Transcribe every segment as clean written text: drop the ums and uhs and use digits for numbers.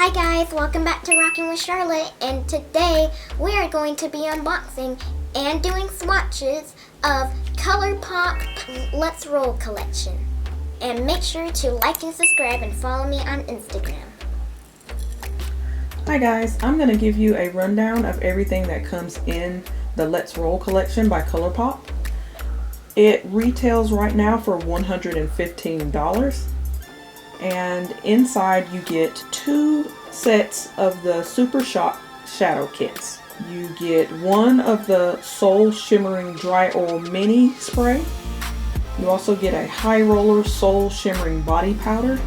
Hi guys, welcome back to Rockin' with Charlotte, and today we are going to be unboxing and doing swatches of ColourPop Let's Roll collection. And make sure to like and subscribe and follow me on Instagram. Hi guys, I'm going to give you a rundown of everything that comes in the Let's Roll collection by ColourPop. It retails right now for $115. And inside you get 2 sets of the Super Shock shadow kits. You get one of the Soul Shimmering Dry Oil Mini Spray. You also get a High Roller Soul Shimmering Body Powder.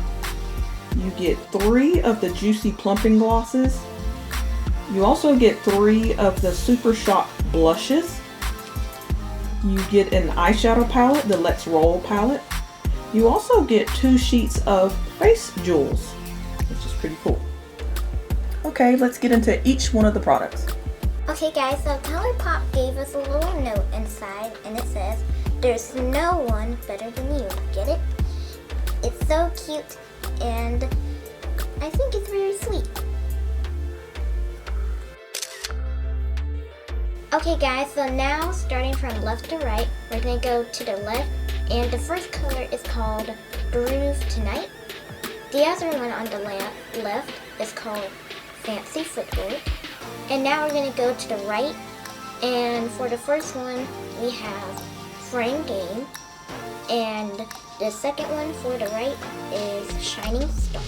You get 3 of the Juicy Plumping Glosses. You also get 3 of the Super Shock Blushes. You get an eyeshadow palette, the Let's Roll palette. You also get 2 sheets of face jewels, which is pretty cool. Okay, let's get into each one of the products. Okay guys, so ColourPop gave us a little note inside, and it says, "There's no one better than you." Get it? It's so cute, and I think it's very sweet. Okay guys, so now starting from left to right, we're going to go to the left. And the first color is called Groove Tonight. The other one on the left is called Fancy Footwork. And now we're going to go to the right. And for the first one, we have Frame Game. And the second one for the right is Shining Star.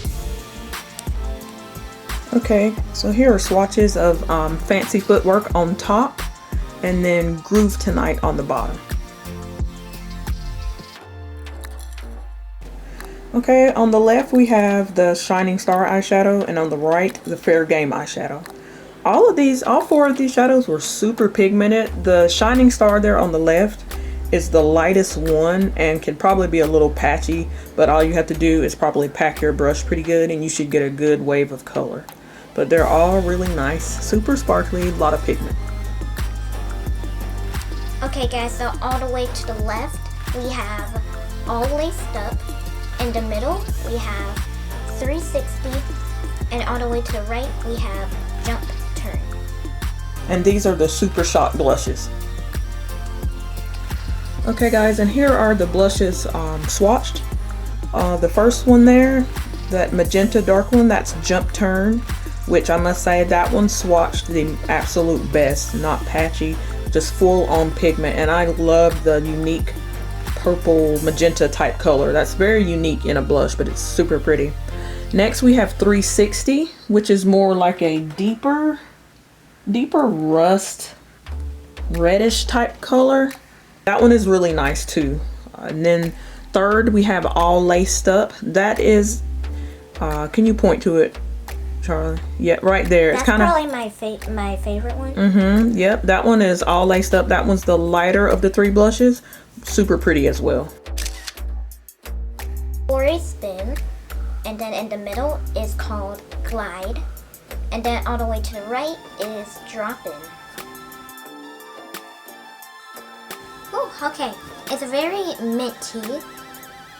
Okay, so here are swatches of Fancy Footwork on top, and then Groove Tonight on the bottom. Okay, on the left we have the Shining Star eyeshadow, and on the right the Fair Game eyeshadow. All 4 of these shadows were super pigmented. The Shining Star there on the left is the lightest one and can probably be a little patchy, but all you have to do is probably pack your brush pretty good and you should get a good wave of color. But they're all really nice, super sparkly, a lot of pigment. Okay guys, so all the way to the left we have All Laced Up. In the middle, we have 360, and all the way to the right, we have Jump Turn. And these are the Super Shock blushes. Okay guys, and here are the blushes swatched. The first one there, that magenta dark one, that's Jump Turn, which I must say that one swatched the absolute best, not patchy, just full on pigment, and I love the unique purple magenta type color. That's very unique in a blush, but it's super pretty. Next we have 360, which is more like a deeper rust reddish type color. That one is really nice too. And then third we have All Laced Up. That is can you point to it, Charlie? Yeah, right there. That's probably my favorite one. Yep, that one is All Laced Up. That one's the lighter of the 3 blushes. Super pretty as well. For a spin, and then in the middle is called Glide, and then all the way to the right is Drop In. Oh, okay. It's very minty.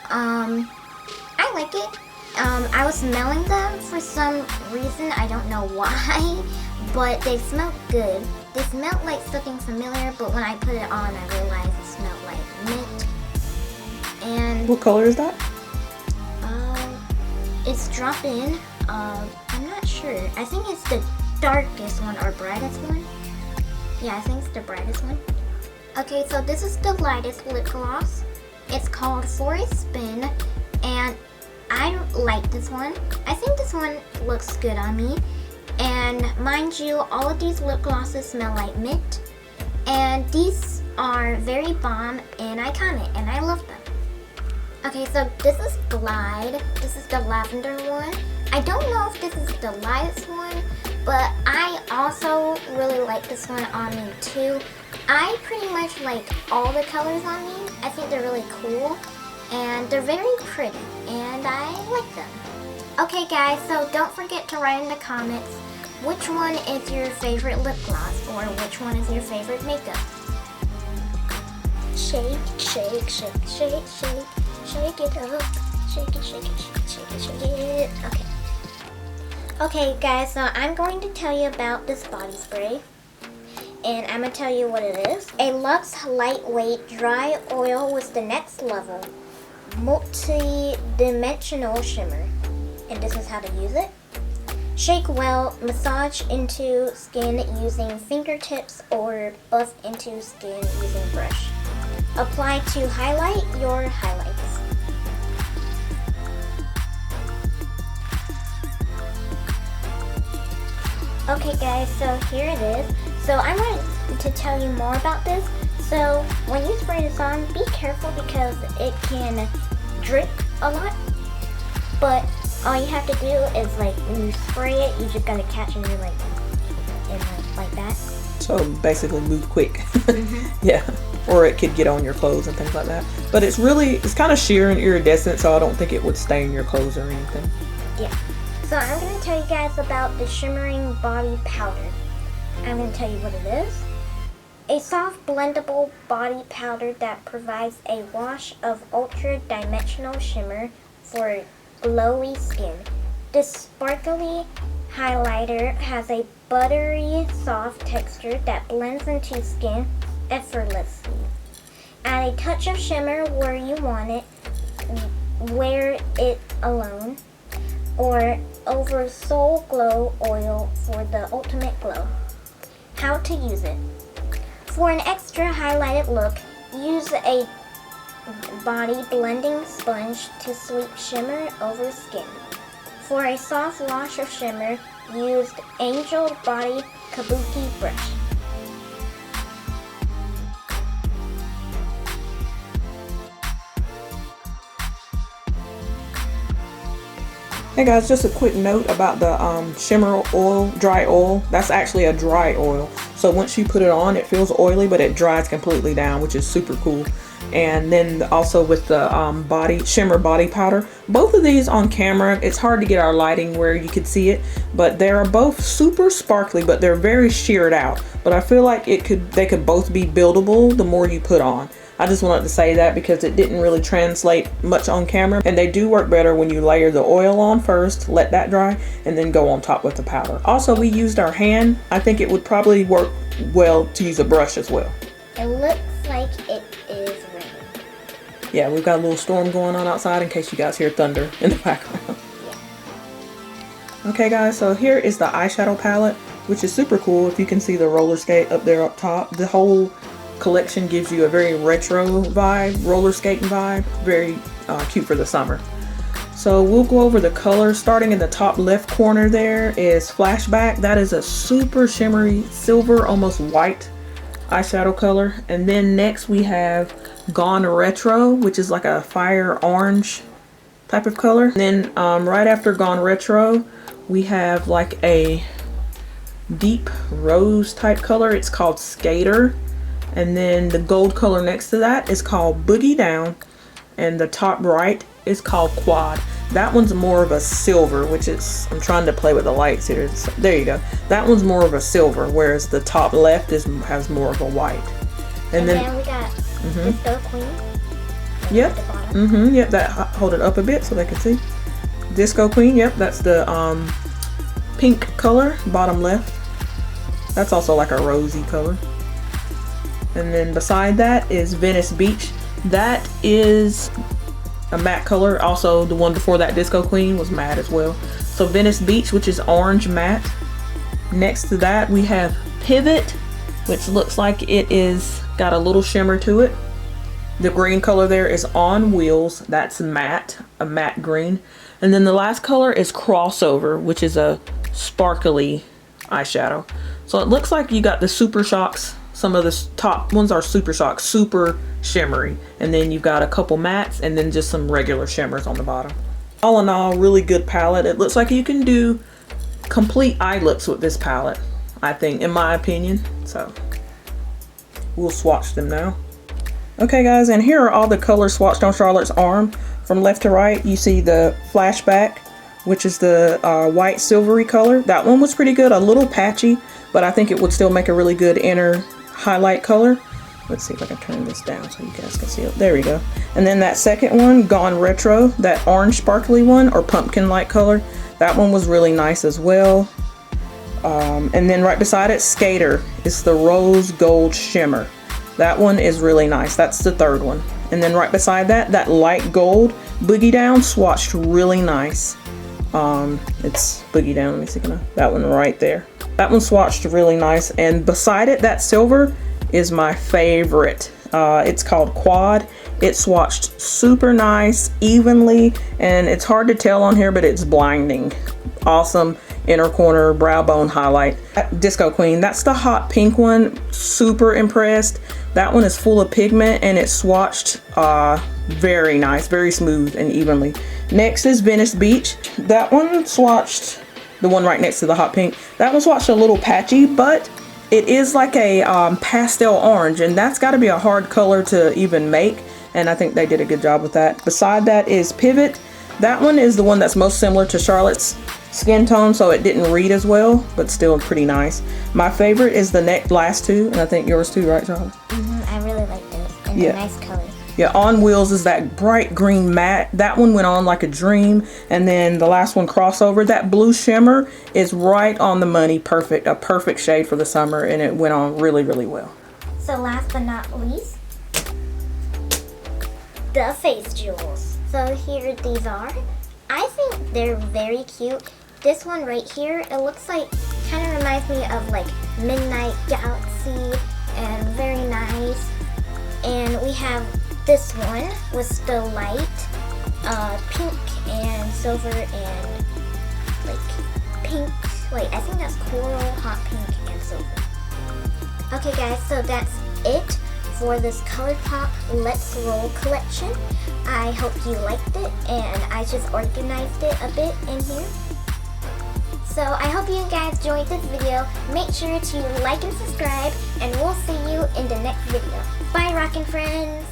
I like it. I was smelling them for some reason, I don't know why, but they smell good. They smelled like something familiar, but when I put it on, I realized it smelled like mint. And what color is that? it's Drop In. I'm not sure. I think it's the darkest one or brightest one. Yeah, I think it's the brightest one. Okay, so this is the lightest lip gloss. It's called For a Spin, and I like this one. I think this one looks good on me. And mind you, all of these lip glosses smell like mint. And these are very bomb and iconic, and I love them. Okay, so this is Glide. This is the lavender one. I don't know if this is the lightest one, but I also really like this one on me too. I pretty much like all the colors on me. I think they're really cool. And they're very pretty, and I like them. Okay guys, so don't forget to write in the comments which one is your favorite lip gloss, or which one is your favorite makeup. Shake, shake, shake, shake, shake, shake it up. Shake it, shake it, shake it, shake it, shake it. Okay. Okay guys, so I'm going to tell you about this body spray. And I'm going to tell you what it is. A Luxe lightweight dry oil with the next level multi-dimensional shimmer. And this is how to use it. Shake well, massage into skin using fingertips or buff into skin using brush. Apply to highlight your highlights. Okay guys, so here it is. So I'm going to tell you more about this. So when you spray this on, be careful because it can drip a lot. But all you have to do is like when you spray it, you just gotta catch it and like that. So basically move quick. Yeah, or it could get on your clothes and things like that. But it's kind of sheer and iridescent, so I don't think it would stain your clothes or anything. Yeah. So I'm going to tell you guys about the shimmering body powder. I'm going to tell you what it is. A soft blendable body powder that provides a wash of ultra dimensional shimmer for glowy skin. This sparkly highlighter has a buttery soft texture that blends into skin effortlessly. Add a touch of shimmer where you want it, wear it alone, or over Soul Glow oil for the ultimate glow. How to use it. For an extra highlighted look, use a body blending sponge to sweep shimmer over skin. For a soft wash of shimmer, use Angel Body Kabuki brush. Hey guys, just a quick note about the shimmer oil, dry oil. That's actually a dry oil. So once you put it on, it feels oily, but it dries completely down, which is super cool. And then also with the shimmer body powder, both of these on camera, it's hard to get our lighting where you could see it, but they are both super sparkly, but they're very sheared out. But I feel like they could both be buildable the more you put on. I just wanted to say that because it didn't really translate much on camera, and they do work better when you layer the oil on first, let that dry, and then go on top with the powder. Also, we used our hand. I think it would probably work well to use a brush as well. It looks like it is raining. Yeah, we've got a little storm going on outside in case you guys hear thunder in the background. Okay guys, so here is the eyeshadow palette, which is super cool. If you can see the roller skate up there up top, the whole collection gives you a very retro vibe, roller skating vibe, very cute for the summer. So we'll go over the colors. Starting in the top left corner there is Flashback. That is a super shimmery silver, almost white eyeshadow color. And then next we have Gone Retro, which is like a fire orange type of color. And then right after Gone Retro, we have like a deep rose type color. It's called Skater. And then the gold color next to that is called Boogie Down. And the top right is called Quad. That one's more of a silver, which is, I'm trying to play with the lights here. So, there you go. That one's more of a silver, whereas the top left has more of a white. And then we got Disco Queen. Yep. Yep, that, hold it up a bit so they can see. Disco Queen, yep, that's the pink color, bottom left. That's also like a rosy color. And then beside that is Venice Beach. That is a matte color. Also, the one before that, Disco Queen, was matte as well. So Venice Beach, which is orange matte. Next to that, we have Pivot, which looks like it is got a little shimmer to it. The green color there is On Wheels. That's matte, a matte green. And then the last color is Crossover, which is a sparkly eyeshadow. So it looks like you got the Super Shocks. Some of the top ones are Super Shock, super shimmery. And then you've got a couple mattes and then just some regular shimmers on the bottom. All in all, really good palette. It looks like you can do complete eye looks with this palette, I think, in my opinion. So we'll swatch them now. Okay guys, and here are all the colors swatched on Charlotte's arm. From left to right, you see the Flashback, which is the white silvery color. That one was pretty good, a little patchy, but I think it would still make a really good inner highlight color. Let's see if I can turn this down so you guys can see it. There we go. And then that second one, Gone Retro, that orange sparkly one, or pumpkin light color, that one was really nice as well. And then right beside it, Skater. It's the Rose Gold Shimmer. That one is really nice. That's the third one. And then right beside that, that light gold Boogie Down, swatched really nice. It's Boogie Down, let me see, that one right there. That one swatched really nice. And beside it, that silver is my favorite. It's called Quad. It swatched super nice, evenly, and it's hard to tell on here, but it's blinding. Awesome inner corner brow bone highlight. Disco Queen, that's the hot pink one. Super impressed. That one is full of pigment and it swatched very nice, very smooth and evenly. Next is Venice Beach. That one swatched, the one right next to the hot pink, that one swatched a little patchy, but it is like a pastel orange, and that's got to be a hard color to even make, and I think they did a good job with that. Beside that is Pivot. That one is the one that's most similar to Charlotte's skin tone, so it didn't read as well, but still pretty nice. My favorite is the last two, and I think yours too, right, Charlotte? I really like those, and they're nice colors. Yeah, On Wheels is that bright green matte. That one went on like a dream. And then the last one, Crossover, that blue shimmer is right on the money. Perfect, a perfect shade for the summer, and it went on really, really well. So last but not least, the face jewels. So here these are. I think they're very cute. This one right here, it looks like, kind of reminds me of like Midnight Galaxy, and very nice. And we have this one with the light pink and silver and like pink. Wait, I think that's coral, hot pink, and silver. Okay guys, so that's it for this ColourPop Let's Roll collection. I hope you liked it, and I just organized it a bit in here. So I hope you guys enjoyed this video. Make sure to like and subscribe, and we'll see you in the next video. Bye, rockin' friends!